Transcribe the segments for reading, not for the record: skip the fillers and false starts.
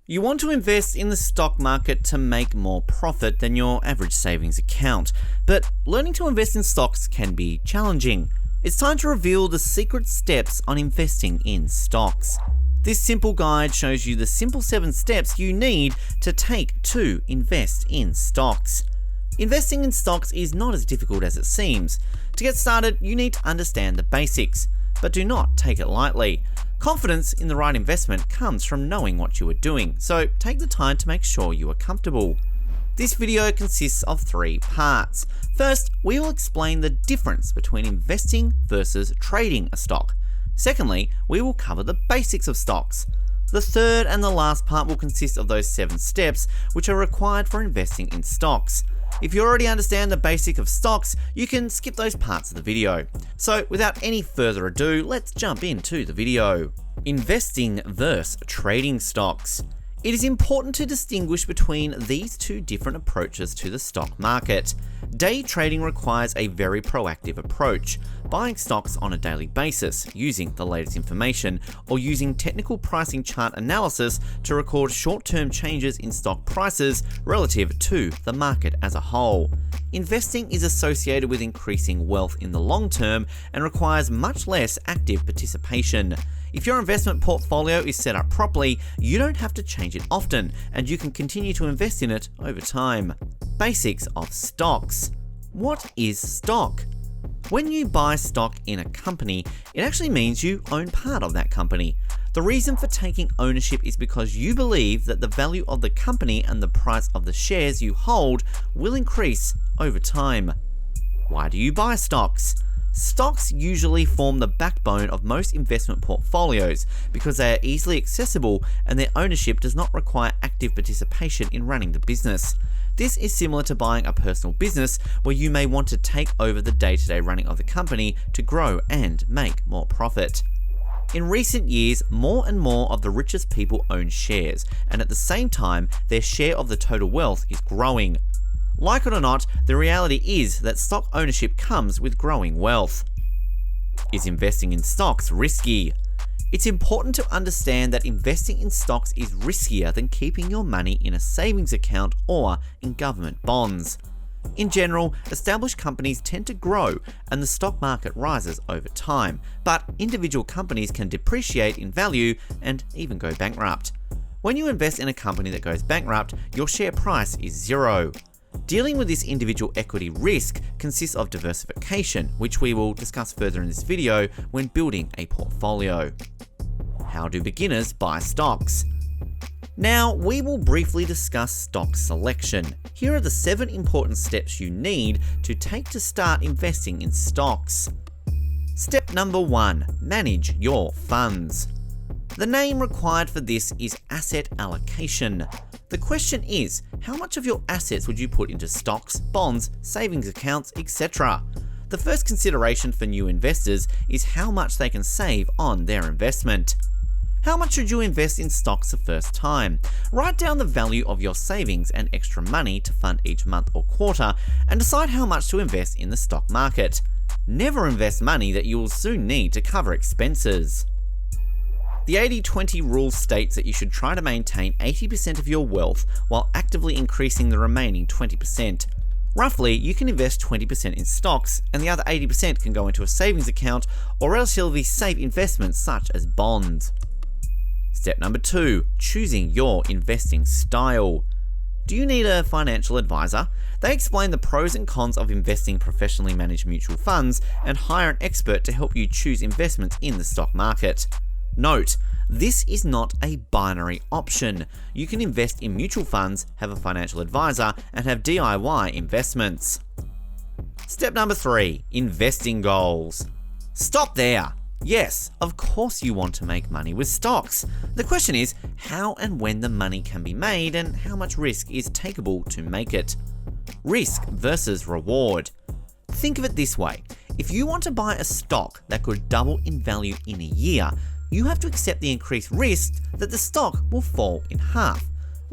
You want to invest in the stock market to make more profit than your average savings account, but learning to invest in stocks can be challenging. It's time to reveal the secret steps on investing in stocks. This simple guide shows you the simple 7 steps you need to take to invest in stocks. Investing in stocks is not as difficult as it seems. To get started, you need to understand the basics, but do not take it lightly. Confidence in the right investment comes from knowing what you are doing, so take the time to make sure you are comfortable. This video consists of 3 parts. First, we will explain the difference between investing versus trading a stock. Secondly, we will cover the basics of stocks. The third and the last part will consist of those 7 steps which are required for investing in stocks. If you already understand the basic of stocks, you can skip those parts of the video. So without any further ado, let's jump into the video. Investing versus trading stocks. It is important to distinguish between these 2 different approaches to the stock market. Day trading requires a very proactive approach, buying stocks on a daily basis, using the latest information, or using technical pricing chart analysis to record short-term changes in stock prices relative to the market as a whole. Investing is associated with increasing wealth in the long term and requires much less active participation. If your investment portfolio is set up properly, you don't have to change it often, and you can continue to invest in it over time. Basics of stocks. What is stock? When you buy stock in a company, it actually means you own part of that company. The reason for taking ownership is because you believe that the value of the company and the price of the shares you hold will increase over time. Why do you buy stocks? Stocks usually form the backbone of most investment portfolios because they are easily accessible and their ownership does not require active participation in running the business. This is similar to buying a personal business where you may want to take over the day-to-day running of the company to grow and make more profit. In recent years, more and more of the richest people own shares, and at the same time, their share of the total wealth is growing. Like it or not, the reality is that stock ownership comes with growing wealth. Is investing in stocks risky? It's important to understand that investing in stocks is riskier than keeping your money in a savings account or in government bonds. In general, established companies tend to grow and the stock market rises over time, but individual companies can depreciate in value and even go bankrupt. When you invest in a company that goes bankrupt, your share price is 0. Dealing with this individual equity risk consists of diversification, which we will discuss further in this video when building a portfolio. How do beginners buy stocks? Now, we will briefly discuss stock selection. Here are the 7 important steps you need to take to start investing in stocks. Step number 1, manage your funds. The name required for this is asset allocation. The question is, how much of your assets would you put into stocks, bonds, savings accounts, etc.? The first consideration for new investors is how much they can save on their investment. How much should you invest in stocks the first time? Write down the value of your savings and extra money to fund each month or quarter and decide how much to invest in the stock market. Never invest money that you will soon need to cover expenses. The 80-20 rule states that you should try to maintain 80% of your wealth while actively increasing the remaining 20%. Roughly, you can invest 20% in stocks and the other 80% can go into a savings account or relatively safe investments such as bonds. Step number 2, choosing your investing style. Do you need a financial advisor? They explain the pros and cons of investing professionally managed mutual funds and hire an expert to help you choose investments in the stock market. Note, this is not a binary option. You can invest in mutual funds, have a financial advisor, and have DIY investments. Step number 3, investing goals. Stop there. Yes, of course you want to make money with stocks. The question is how and when the money can be made and how much risk is takeable to make it. Risk versus reward. Think of it this way. If you want to buy a stock that could double in value in a year, you have to accept the increased risk that the stock will fall in half.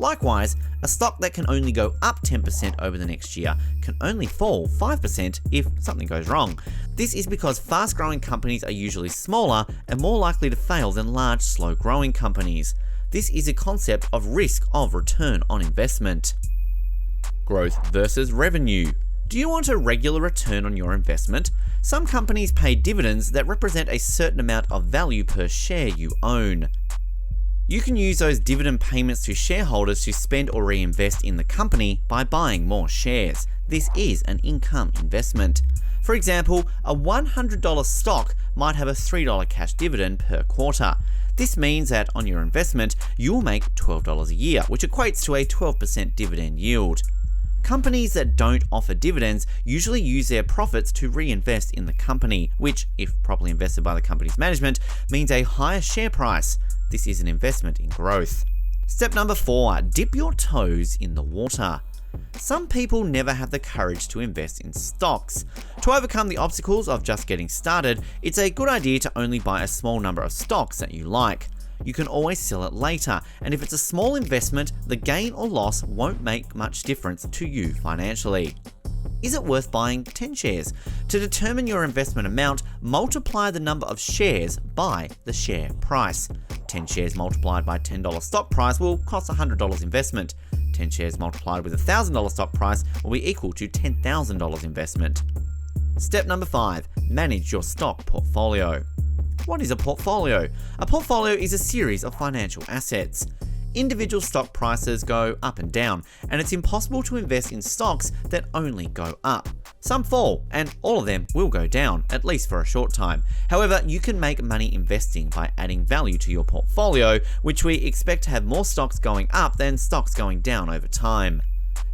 Likewise, a stock that can only go up 10% over the next year can only fall 5% if something goes wrong. This is because fast-growing companies are usually smaller and more likely to fail than large, slow-growing companies. This is a concept of risk of return on investment. Growth versus revenue. Do you want a regular return on your investment? Some companies pay dividends that represent a certain amount of value per share you own. You can use those dividend payments to shareholders to spend or reinvest in the company by buying more shares. This is an income investment. For example, a $100 stock might have a $3 cash dividend per quarter. This means that on your investment, you'll make $12 a year, which equates to a 12% dividend yield. Companies that don't offer dividends usually use their profits to reinvest in the company, which, if properly invested by the company's management, means a higher share price. This is an investment in growth. Step number 4, dip your toes in the water. Some people never have the courage to invest in stocks. To overcome the obstacles of just getting started, it's a good idea to only buy a small number of stocks that you like. You can always sell it later, and if it's a small investment, the gain or loss won't make much difference to you financially. Is it worth buying 10 shares? To determine your investment amount, multiply the number of shares by the share price. 10 shares multiplied by $10 stock price will cost $100 investment. 10 shares multiplied with a $1,000 stock price will be equal to $10,000 investment. Step number 5, manage your stock portfolio. What is a portfolio? A portfolio is a series of financial assets. Individual stock prices go up and down, and it's impossible to invest in stocks that only go up. Some fall, and all of them will go down, at least for a short time. However, you can make money investing by adding value to your portfolio, which we expect to have more stocks going up than stocks going down over time.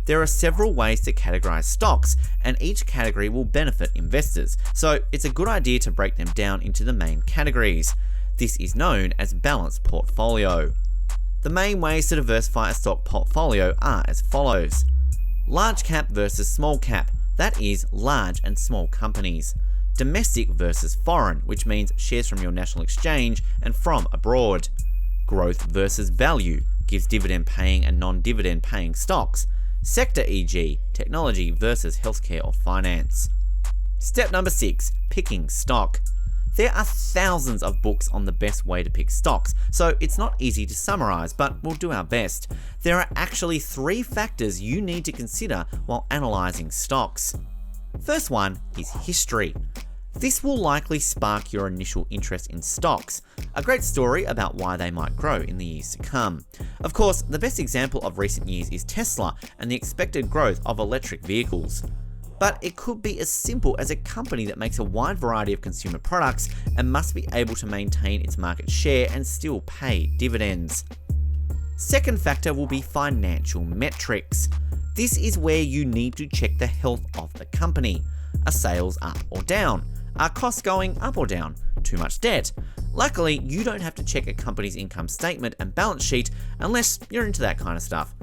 There are several ways to categorize stocks, and each category will benefit investors, so it's a good idea to break them down into the main categories. This is known as balanced portfolio. The main ways to diversify a stock portfolio are as follows. Large cap versus small cap, that is large and small companies. Domestic versus foreign, which means shares from your national exchange and from abroad. Growth versus value, gives dividend paying and non-dividend paying stocks. Sector, e.g., technology versus healthcare or finance. Step number 6, picking stock. There are thousands of books on the best way to pick stocks, so it's not easy to summarize, but we'll do our best. There are actually 3 factors you need to consider while analyzing stocks. First one is history. This will likely spark your initial interest in stocks, a great story about why they might grow in the years to come. Of course, the best example of recent years is Tesla and the expected growth of electric vehicles. But it could be as simple as a company that makes a wide variety of consumer products and must be able to maintain its market share and still pay dividends. Second factor will be financial metrics. This is where you need to check the health of the company. Are sales up or down? Are costs going up or down? Too much debt? Luckily, you don't have to check a company's income statement and balance sheet unless you're into that kind of stuff.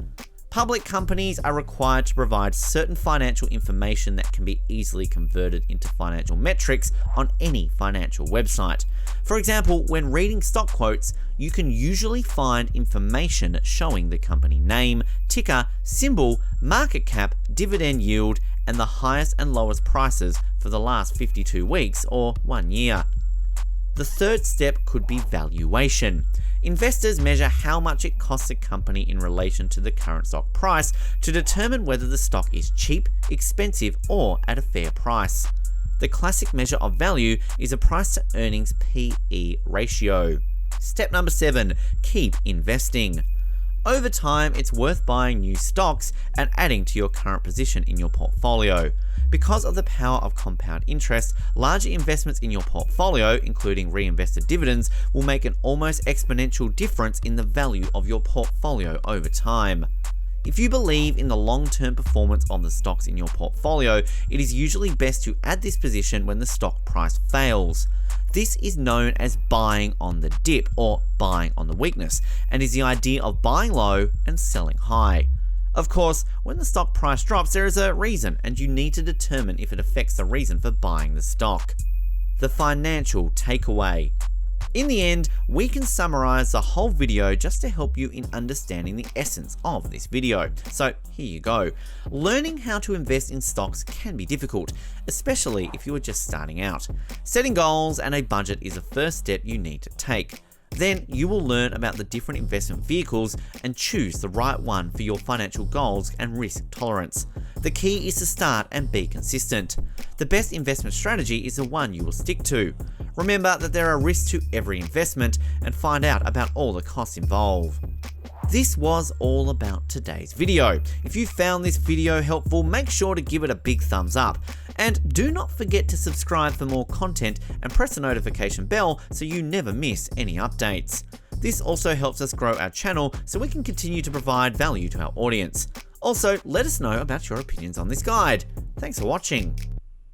Public companies are required to provide certain financial information that can be easily converted into financial metrics on any financial website. For example, when reading stock quotes, you can usually find information showing the company name, ticker, symbol, market cap, dividend yield, and the highest and lowest prices for the last 52 weeks or 1 year. The third step could be valuation. Investors measure how much it costs a company in relation to the current stock price to determine whether the stock is cheap, expensive, or at a fair price. The classic measure of value is a price to earnings PE ratio. Step number 7, keep investing. Over time, it's worth buying new stocks and adding to your current position in your portfolio. Because of the power of compound interest, larger investments in your portfolio, including reinvested dividends, will make an almost exponential difference in the value of your portfolio over time. If you believe in the long-term performance of the stocks in your portfolio, it is usually best to add this position when the stock price fails. This is known as buying on the dip or buying on the weakness, and is the idea of buying low and selling high. Of course, when the stock price drops, there is a reason, and you need to determine if it affects the reason for buying the stock. The financial takeaway. In the end, we can summarize the whole video just to help you in understanding the essence of this video. So here you go. Learning how to invest in stocks can be difficult, especially if you are just starting out. Setting goals and a budget is the first step you need to take. Then you will learn about the different investment vehicles and choose the right one for your financial goals and risk tolerance. The key is to start and be consistent. The best investment strategy is the one you will stick to. Remember that there are risks to every investment and find out about all the costs involved. This was all about today's video. If you found this video helpful, make sure to give it a big thumbs up. And do not forget to subscribe for more content and press the notification bell so you never miss any updates. This also helps us grow our channel so we can continue to provide value to our audience. Also, let us know about your opinions on this guide. Thanks for watching.